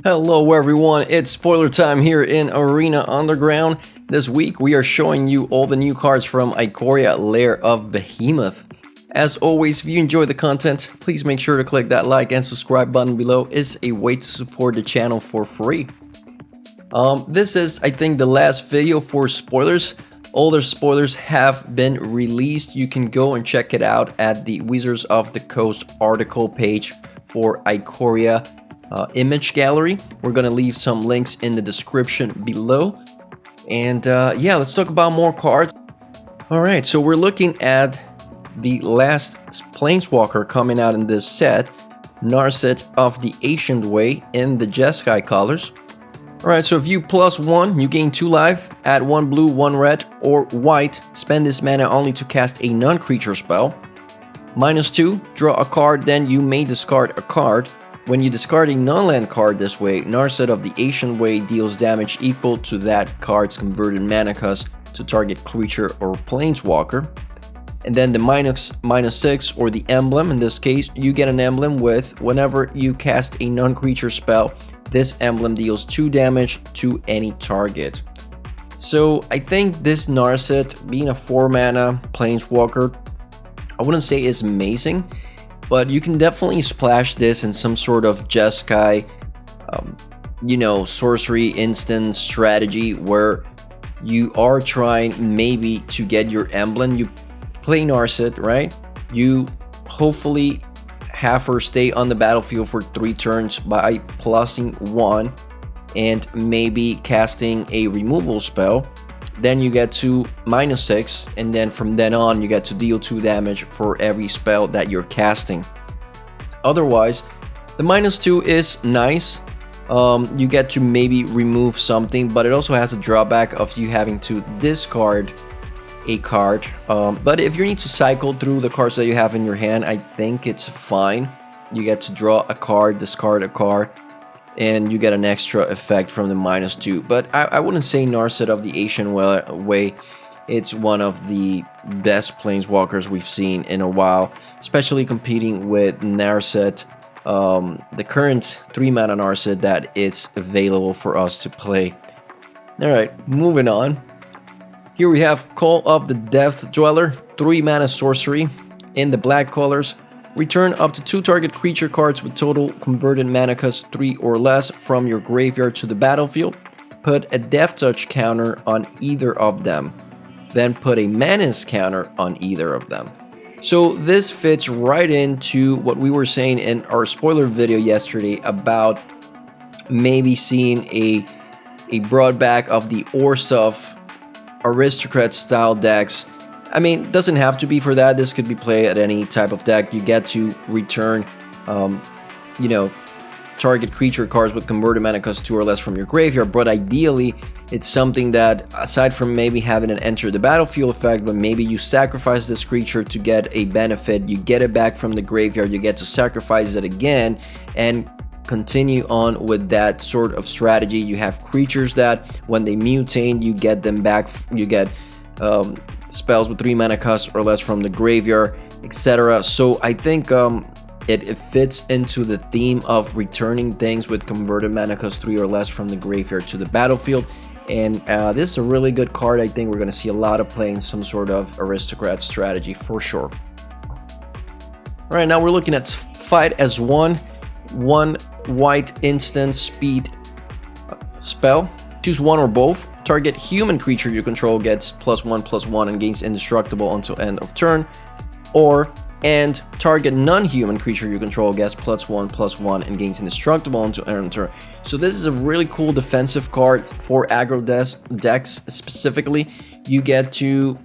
Hello everyone, it's spoiler time here in Arena Underground. This week we are showing you all the new cards from Ikoria Lair of Behemoths. As always, if you enjoy the content, please make sure to click that like and subscribe button below. It's a way to support the channel for free. This is, I think, the last video for spoilers. All the spoilers have been released. You can go and check it out at the Wizards of the Coast article page for Ikoria image gallery. We're gonna leave some links in the description below. And yeah, let's talk about more cards. Alright, so we're looking at the last Planeswalker coming out in this set, Narset of the Ancient Way in the Jeskai colors. Alright, so if you +1, you gain 2 life, add 1 blue, 1 red, or white, spend this mana only to cast a non-creature spell. -2, draw a card, then you may discard a card. When you discard a non-land card this way, Narset of the Ancient Way deals damage equal to that card's converted mana cost to target creature or planeswalker. And then the -6 or the emblem, in this case, you get an emblem with whenever you cast a non-creature spell, this emblem deals 2 damage to any target. So I think this Narset, being a 4 mana planeswalker, I wouldn't say is amazing, but you can definitely splash this in some sort of Jeskai, sorcery instant strategy where you are trying maybe to get your emblem. You play Narset, right? You hopefully have her stay on the battlefield for 3 turns by plussing 1 and maybe casting a removal spell. Then you get to -6, and then from then on you get to deal 2 damage for every spell that you're casting. Otherwise, the -2 is nice. You get to maybe remove something, but it also has a drawback of you having to discard a card. But if you need to cycle through the cards that you have in your hand, I think it's fine. You get to draw a card, discard a card, and you get an extra effect from the -2. But I wouldn't say Narset of the Ancient Way. It's one of the best planeswalkers we've seen in a while, especially competing with Narset, the current 3 mana Narset that is available for us to play. Alright, moving on. Here we have Call of the Death Dweller, 3 mana sorcery in the black colors. Return up to 2 target creature cards with total converted mana cost 3 or less from your graveyard to the battlefield. Put a Death Touch counter on either of them. Then put a Menace counter on either of them. So this fits right into what we were saying in our spoiler video yesterday about maybe seeing a broad back of the Orstuff aristocrat style decks. I mean, it doesn't have to be for that. This could be played at any type of deck. You get to return, target creature cards with converted mana cost 2 or less from your graveyard. But ideally, it's something that, aside from maybe having an enter the battlefield effect, but maybe you sacrifice this creature to get a benefit. You get it back from the graveyard. You get to sacrifice it again and continue on with that sort of strategy. You have creatures that, when they mutate, you get them back. You get spells with 3 mana cost or less from the graveyard, etc. So I think it fits into the theme of returning things with converted mana cost 3 or less from the graveyard to the battlefield. And this is a really good card. I think we're going to see a lot of play in some sort of aristocrat strategy for sure. All right, now we're looking at Fight as 1 white instant speed spell. Choose one or both. Target human creature you control gets +1/+1 and gains indestructible until end of turn. And target non-human creature you control gets +1/+1 and gains indestructible until end of turn. So this is a really cool defensive card for aggro decks specifically. You get to,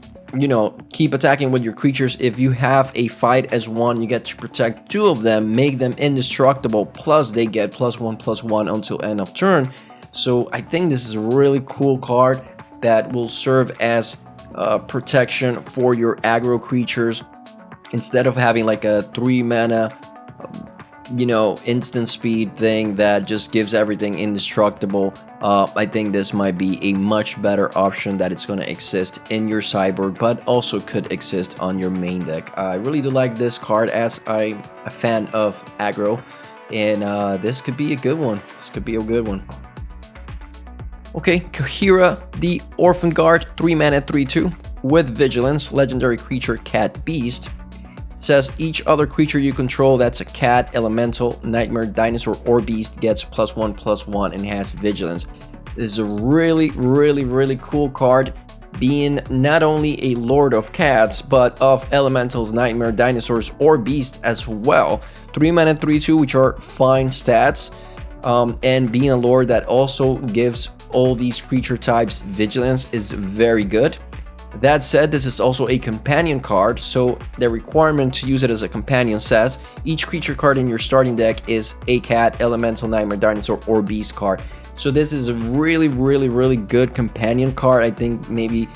keep attacking with your creatures. If you have a Fight as 1, you get to protect 2 of them, make them indestructible, plus they get +1/+1 until end of turn. So I think this is a really cool card that will serve as protection for your aggro creatures. Instead of having like a 3 mana, instant speed thing that just gives everything indestructible, I think this might be a much better option that it's going to exist in your sideboard, but also could exist on your main deck. I really do like this card as I'm a fan of aggro. And this could be a good one. This could be a good one. Okay, Kaheera, the Orphan Guard, 3 mana, 3/2 with Vigilance, legendary creature, cat, beast. It says each other creature you control that's a cat, elemental, nightmare, dinosaur, or beast gets +1/+1 and has Vigilance. This is a really cool card, being not only a lord of cats, but of elementals, nightmare, dinosaurs, or beast as well. 3 mana, 3/2, which are fine stats, and being a lord that also gives all these creature types Vigilance is very good. That said, this is also a companion card, so the requirement to use it as a companion says each creature card in your starting deck is a cat, elemental, nightmare, dinosaur, or beast card. So this is a really good companion card. I think maybe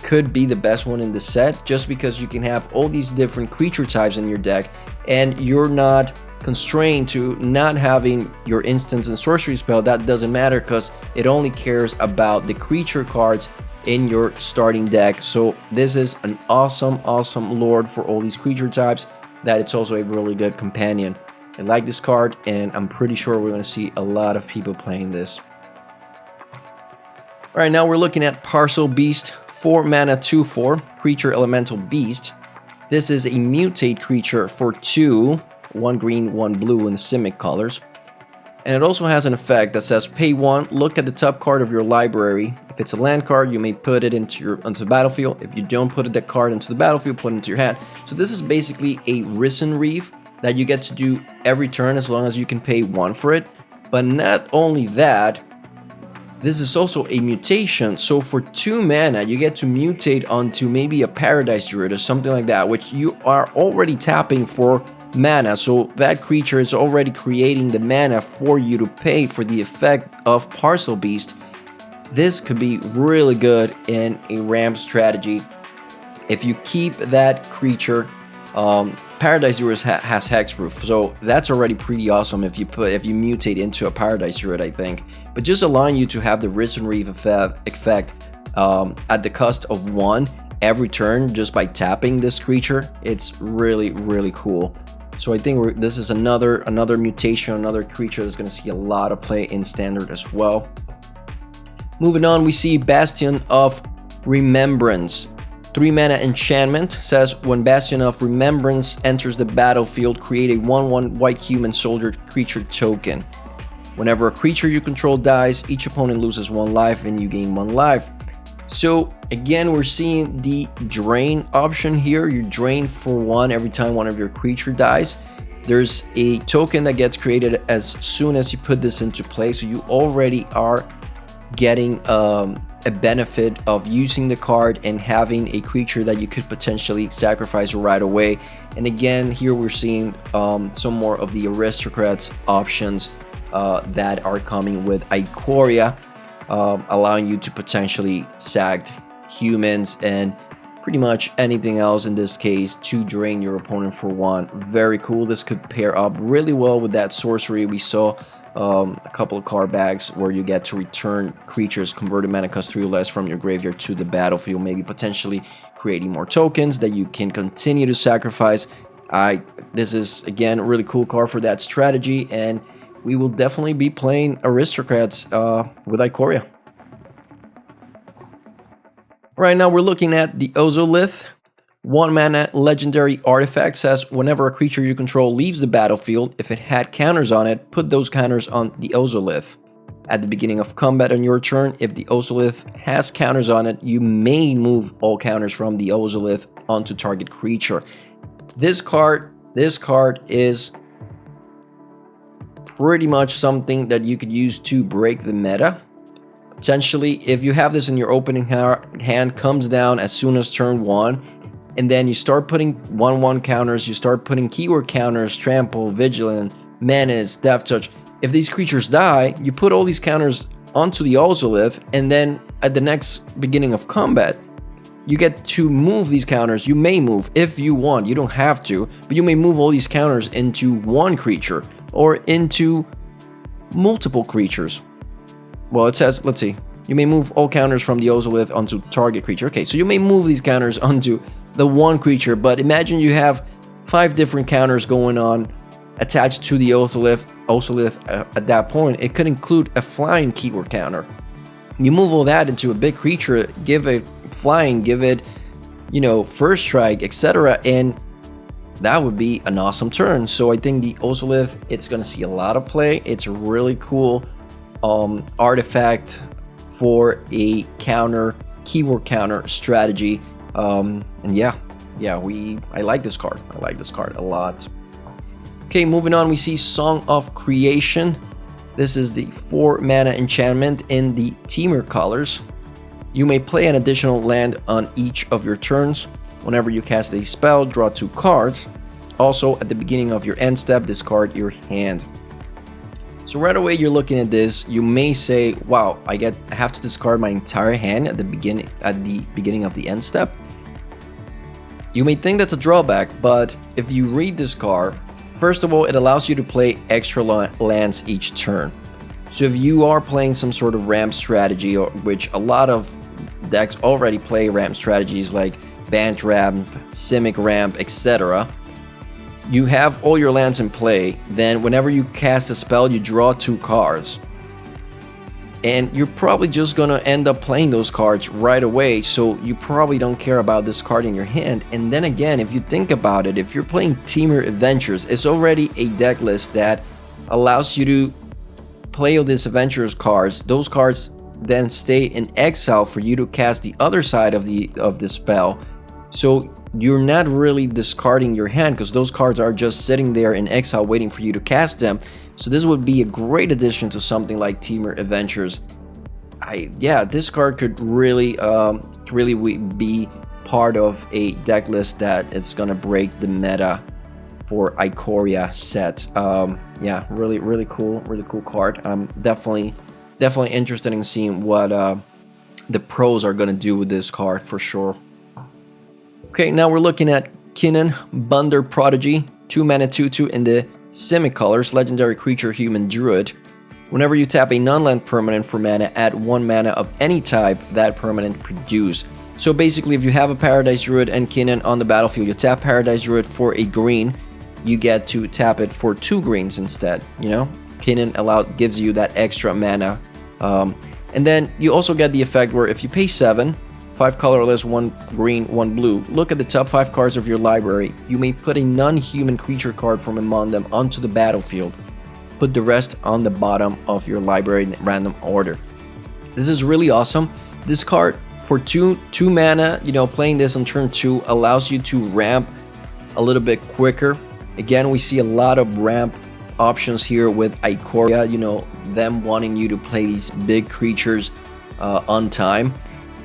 could be the best one in the set, just because you can have all these different creature types in your deck and you're not constrained to not having your instants and sorcery spell. That doesn't matter because it only cares about the creature cards in your starting deck. So this is an awesome lord for all these creature types, that it's also a really good companion. I like this card, and I'm pretty sure we're going to see a lot of people playing this. All right, now we're looking at Parcel Beast, 4 mana, 2/4 creature, elemental, beast. This is a mutate creature for 2, 1 green, 1 blue in the Simic colors. And it also has an effect that says pay 1, look at the top card of your library. If it's a land card, you may put it onto the battlefield. If you don't put that card into the battlefield, put it into your hand. So this is basically a Risen Reef that you get to do every turn as long as you can pay 1 for it. But not only that, this is also a mutation. So for 2 mana, you get to mutate onto maybe a Paradise Druid or something like that, which you are already tapping for mana. So that creature is already creating the mana for you to pay for the effect of Parcel Beast. This could be really good in a ramp strategy. If you keep that creature, Paradise Druid has hexproof, so that's already pretty awesome if you mutate into a Paradise Druid, I think. But just allowing you to have the Risen Reef effect at the cost of 1 every turn just by tapping this creature, it's really cool. So I think this is another mutation, another creature that's going to see a lot of play in Standard as well. Moving on, we see Bastion of Remembrance. 3 mana enchantment, says when Bastion of Remembrance enters the battlefield, create a 1/1 white human soldier creature token. Whenever a creature you control dies, each opponent loses 1 life and you gain 1 life. So again, we're seeing the drain option here. You drain for 1 every time one of your creature dies. There's a token that gets created as soon as you put this into play, so you already are getting a benefit of using the card and having a creature that you could potentially sacrifice right away. And again, here we're seeing some more of the aristocrats options that are coming with Ikoria, allowing you to potentially sack humans and pretty much anything else in this case to drain your opponent for 1. Very cool. This could pair up really well with that sorcery we saw a couple of card bags where you get to return creatures converted mana cost 3 or less from your graveyard to the battlefield, maybe potentially creating more tokens that you can continue to sacrifice. This is again a really cool card for that strategy, and we will definitely be playing aristocrats with Ikoria. Right now we're looking at the Ozolith. 1 mana legendary artifact, says whenever a creature you control leaves the battlefield, if it had counters on it, put those counters on the Ozolith. At the beginning of combat on your turn, if the Ozolith has counters on it, you may move all counters from the Ozolith onto target creature. This card is pretty much something that you could use to break the meta. Potentially, if you have this in your opening hand, comes down as soon as turn 1, and then you start putting 1/1 counters, you start putting keyword counters, trample, vigilant, menace, death touch. If these creatures die, you put all these counters onto the Ozolith, and then at the next beginning of combat, you get to move these counters. You may move if you want, you don't have to, but you may move all these counters into 1 creature or into multiple creatures. Well, it says, let's see, you may move all counters from the Ozolith onto target creature. Okay, so you may move these counters onto the 1 creature, but imagine you have 5 different counters going on attached to the Ozolith at that point, it could include a flying keyword counter. You move all that into a big creature, give it flying, give it, first strike, etc., and that would be an awesome turn. So I think the Ozolith, it's going to see a lot of play. It's a really cool artifact for a keyword counter strategy. And I like this card. I like this card a lot. Okay, moving on, we see Song of Creation. This is the 4 mana enchantment in the Temur colors. You may play an additional land on each of your turns. Whenever you cast a spell, draw 2 cards. Also, at the beginning of your end step, discard your hand. So right away you're looking at this, you may say, wow, I have to discard my entire hand at the beginning of the end step. You may think that's a drawback, but if you read this card, first of all, it allows you to play extra lands each turn. So if you are playing some sort of ramp strategy, which a lot of decks already play ramp strategies like Bant Ramp, Simic Ramp, etc., you have all your lands in play. Then whenever you cast a spell, you draw 2 cards. And you're probably just going to end up playing those cards right away, so you probably don't care about this card in your hand. And then again, if you think about it, if you're playing Temur Adventures, it's already a deck list that allows you to play all these Adventures cards. Those cards then stay in exile for you to cast the other side of the spell. So you're not really discarding your hand because those cards are just sitting there in exile waiting for you to cast them. So this would be a great addition to something like Temur Adventures. This card could really be part of a deck list that it's gonna break the meta for Ikoria set. Really cool card. I'm definitely interested in seeing what the pros are gonna do with this card for sure. Okay, now we're looking at Kinnan, Bunder Prodigy, 2 mana 2/2 in the Simic colors, legendary creature, human druid. Whenever you tap a non-land permanent for mana, add 1 mana of any type that permanent produce. So basically, if you have a Paradise Druid and Kinnan on the battlefield, you tap Paradise Druid for a green, you get to tap it for 2 greens instead. Kinnan gives you that extra mana. And then you also get the effect where if you pay 7, 5 colorless, 1 green, 1 blue, look at the top 5 cards of your library. You may put a non-human creature card from among them onto the battlefield. Put the rest on the bottom of your library in random order. This is really awesome. This card for 2 mana, playing this on turn 2 allows you to ramp a little bit quicker. Again, we see a lot of ramp options here with Ikoria, them wanting you to play these big creatures on time.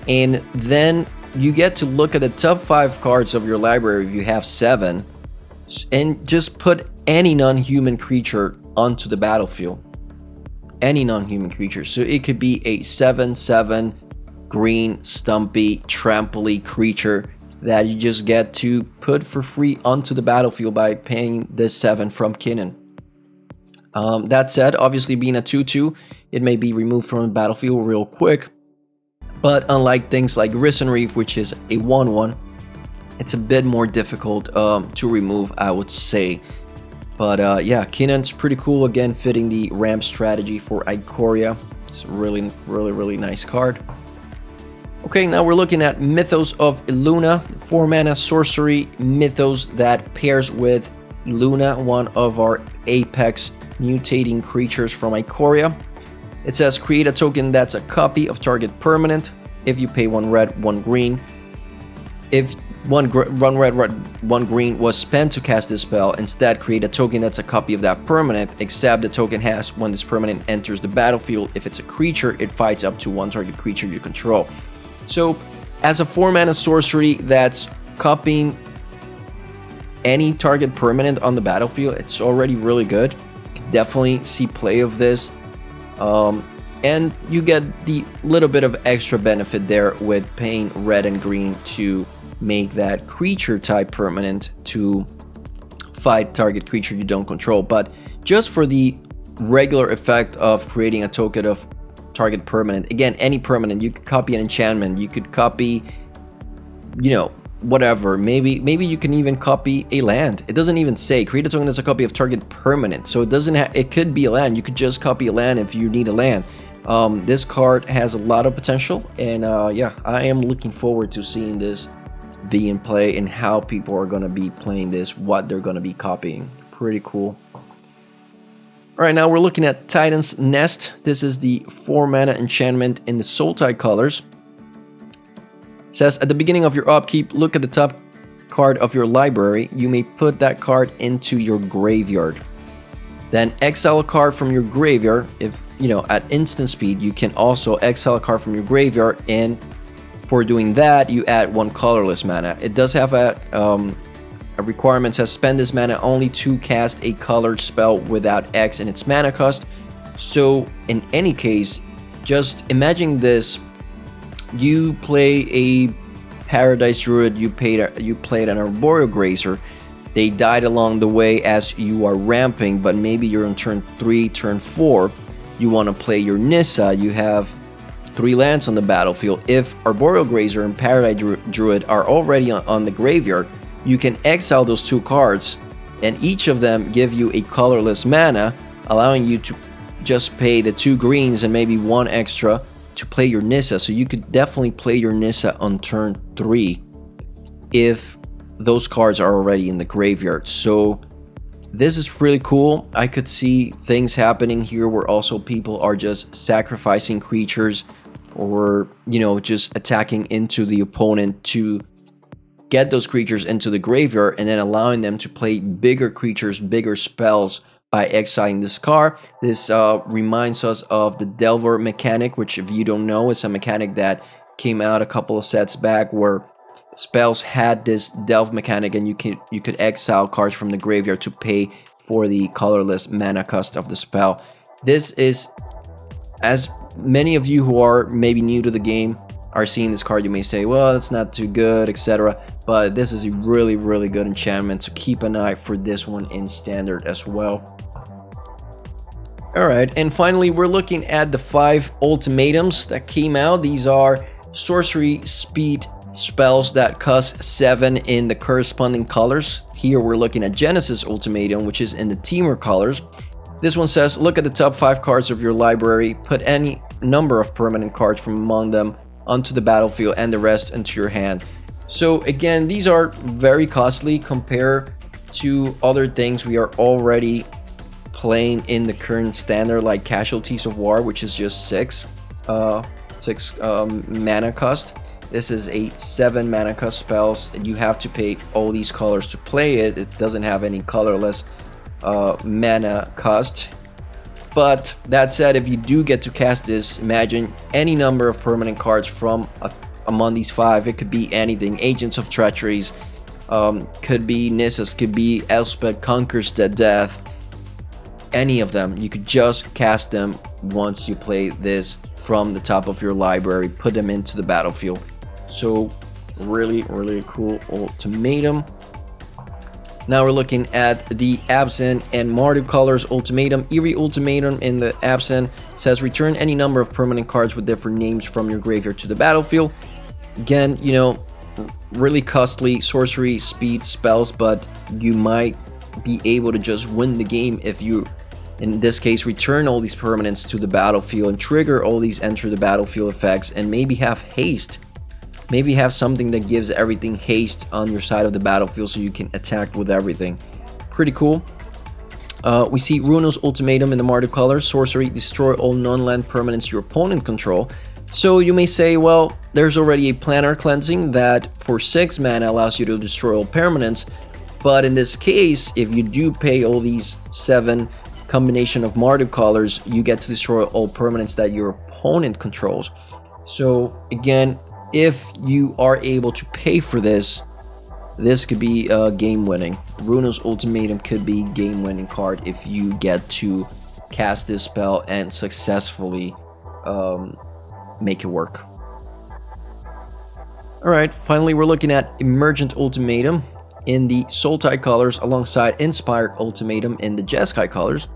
And then you get to look at the top 5 cards of your library if you have 7 and just put any non-human creature onto the battlefield. Any non-human creature. So it could be a 7/7 green, stumpy, trampoly creature that you just get to put for free onto the battlefield by paying this 7 from Kinnan. That said, obviously being a 2/2, it may be removed from the battlefield real quick. But unlike things like Risen Reef, which is a 1/1, it's a bit more difficult to remove, I would say. But Kinnan's pretty cool, again, fitting the ramp strategy for Ikoria. It's a really nice card. Okay, now we're looking at Mythos of Luna, 4 mana sorcery Mythos that pairs with Luna, one of our apex mutating creatures from Ikoria. It says create a token that's a copy of target permanent. If you pay 1 red, 1 green. If 1 red, 1 green was spent to cast this spell, instead create a token that's a copy of that permanent, except the token has when this permanent enters the battlefield. If it's a creature, it fights up to 1 target creature you control. So as a 4 mana sorcery that's copying any target permanent on the battlefield, it's already really good. You can definitely see play of this. And you get the little bit of extra benefit there with paying red and green to make that creature type permanent to fight target creature you don't control. But just for the regular effect of creating a token of target permanent, again, any permanent, you could copy an enchantment, you could copy, whatever. Maybe you can even copy a land. It doesn't even say create a token that's a copy of target permanent, so it doesn't have, it could be a land. You could just copy a land if you need a land. This card has a lot of potential, and yeah, I am looking forward to seeing this be in play and how people are going to be playing this, what they're going to be copying. Pretty cool. Alright, now we're looking at Titan's Nest. This is the 4 mana enchantment in the Sultai colors. It says, at the beginning of your upkeep, look at the top card of your library. You may put that card into your graveyard. Then exile a card from your graveyard. If, you know, at instant speed, you can also exile a card from your graveyard, and for doing that, you add 1 colorless mana. It does have a requirement, says spend this mana only to cast a colored spell without X in its mana cost. So in any case, just imagine this: you play a Paradise Druid, you played an Arboreal Grazer. They died along the way as you are ramping, but maybe you're on turn 3, turn 4. You want to play your Nissa. You have 3 lands on the battlefield. If Arboreal Grazer and Paradise Druid are already on the graveyard, you can exile those 2 cards, and each of them give you a colorless mana, allowing you to just pay the 2 greens and maybe 1 extra to play your Nissa. So you could definitely play your Nissa on turn 3 if those cards are already in the graveyard. So this is really cool. I could see things happening here where also people are just sacrificing creatures, or, you know, just attacking into the opponent to get those creatures into the graveyard, and then allowing them to play bigger creatures, bigger spells by exiling this card. This reminds us of the Delver mechanic, which, if you don't know, is a mechanic that came out a couple of sets back, where spells had this delve mechanic, and you could exile cards from the graveyard to pay for the colorless mana cost of the spell. This is, as many of you who are maybe new to the game are seeing this card, you may say, well, that's not too good, etc. But this is a really, really good enchantment, so keep an eye for this one in standard as well. Alright, and finally we're looking at the 5 ultimatums that came out. These are sorcery speed spells that cost 7 in the corresponding colors. Here we're looking at Genesis Ultimatum, which is in the Temur colors. This one says, look at the top 5 cards of your library, put any number of permanent cards from among them onto the battlefield and the rest into your hand. So again, these are very costly compared to other things we are already playing in the current standard, like Casualties of War, which is just 6 mana cost. This is a 7 mana cost spells, and you have to pay all these colors to play it. It doesn't have any colorless mana cost. But that said, if you do get to cast this, imagine any number of permanent cards from among these 5. It could be anything. Agents of Treacheries, could be Nissas, could be Elspeth Conquers the Death. Any of them. You could just cast them once you play this from the top of your library, put them into the battlefield. So really, really cool ultimatum. Now we're looking at the Absent and Marduk colors ultimatum. Eerie Ultimatum in the Absent says return any number of permanent cards with different names from your graveyard to the battlefield. Again, you know, really costly sorcery speed spells, but you might be able to just win the game if you, in this case, return all these permanents to the battlefield and trigger all these enter the battlefield effects, and maybe have haste. Maybe have something that gives everything haste on your side of the battlefield so you can attack with everything. Pretty cool. We see Runo's Ultimatum in the Marduk color. Sorcery, destroy all non-land permanents your opponent control. So you may say, well, there's already a Planar Cleansing that for 6 mana allows you to destroy all permanents. But in this case, if you do pay all these 7 combination of Marduk colors, you get to destroy all permanents that your opponent controls. So again, if you are able to pay for this, this could be game winning. Runo's Ultimatum could be game winning card if you get to cast this spell and successfully make it work. Alright, finally we're looking at Emergent Ultimatum in the Sultai colors alongside Inspired Ultimatum in the Jeskai colors.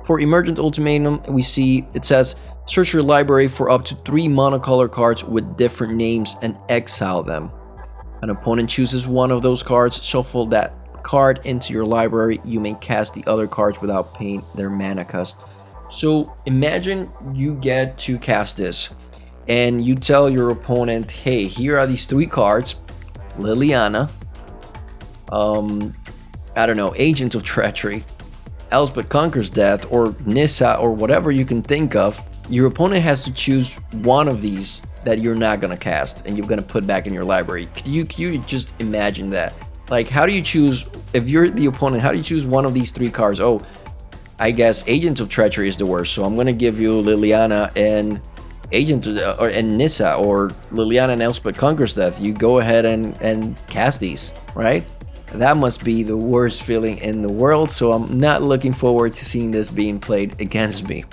For Emergent Ultimatum, we see it says search your library for up to 3 monocolor cards with different names and exile them. An opponent chooses one of those cards, shuffle that card into your library. You may cast the other cards without paying their mana cost. So imagine you get to cast this and you tell your opponent, hey, here are these 3 cards. Liliana, I don't know, Agent of Treachery, Elspeth Conquers Death, or Nissa, or whatever you can think of. Your opponent has to choose one of these that you're not gonna cast and you're gonna put back in your library. Could you just imagine that? Like, how do you choose, if you're the opponent, how do you choose one of these 3 cards? Oh, I guess Agent of Treachery is the worst, so I'm gonna give you Liliana and and Nissa, or Liliana and Elspeth Conquers Death. You go ahead and cast these, right? That must be the worst feeling in the world, so I'm not looking forward to seeing this being played against me.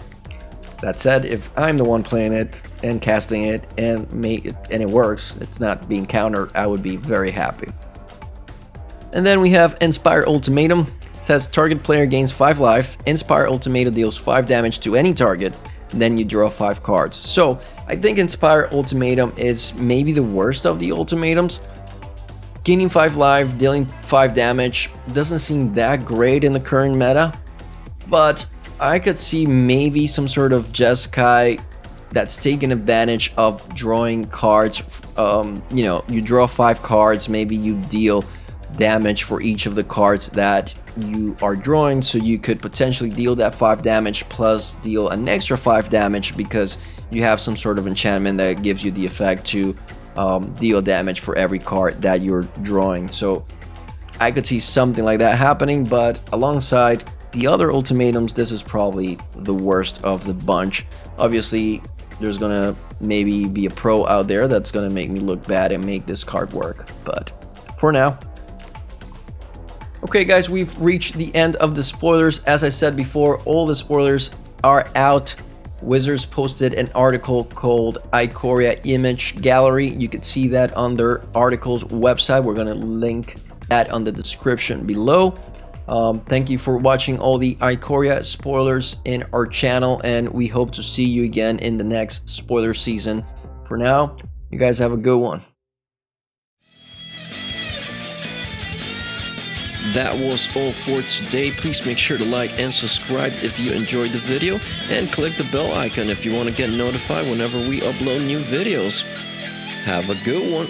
That said, if I'm the one playing it and casting it and it works, it's not being countered, I would be very happy. And then we have Inspire Ultimatum. It says target player gains 5 life. Inspire Ultimatum deals 5 damage to any target, and then you draw 5 cards. So I think Inspire Ultimatum is maybe the worst of the ultimatums. Gaining 5 life, dealing 5 damage doesn't seem that great in the current meta, but I could see maybe some sort of Jeskai that's taking advantage of drawing cards. You know, you draw 5 cards, maybe you deal damage for each of the cards that you are drawing, so you could potentially deal that 5 damage plus deal an extra 5 damage because you have some sort of enchantment that gives you the effect to deal damage for every card that you're drawing. So I could see something like that happening, but alongside the other ultimatums, this is probably the worst of the bunch. Obviously, there's gonna maybe be a pro out there that's gonna make me look bad and make this card work, but for now. Okay guys, we've reached the end of the spoilers. As I said before, all the spoilers are out. Wizards posted an article called Ikoria Image Gallery. You can see that on their article's website. We're gonna link that on the description below. Thank you for watching all the Ikoria spoilers in our channel, and we hope to see you again in the next spoiler season. For now, you guys have a good one. That was all for today. Please make sure to like and subscribe if you enjoyed the video, and click the bell icon if you want to get notified whenever we upload new videos. Have a good one.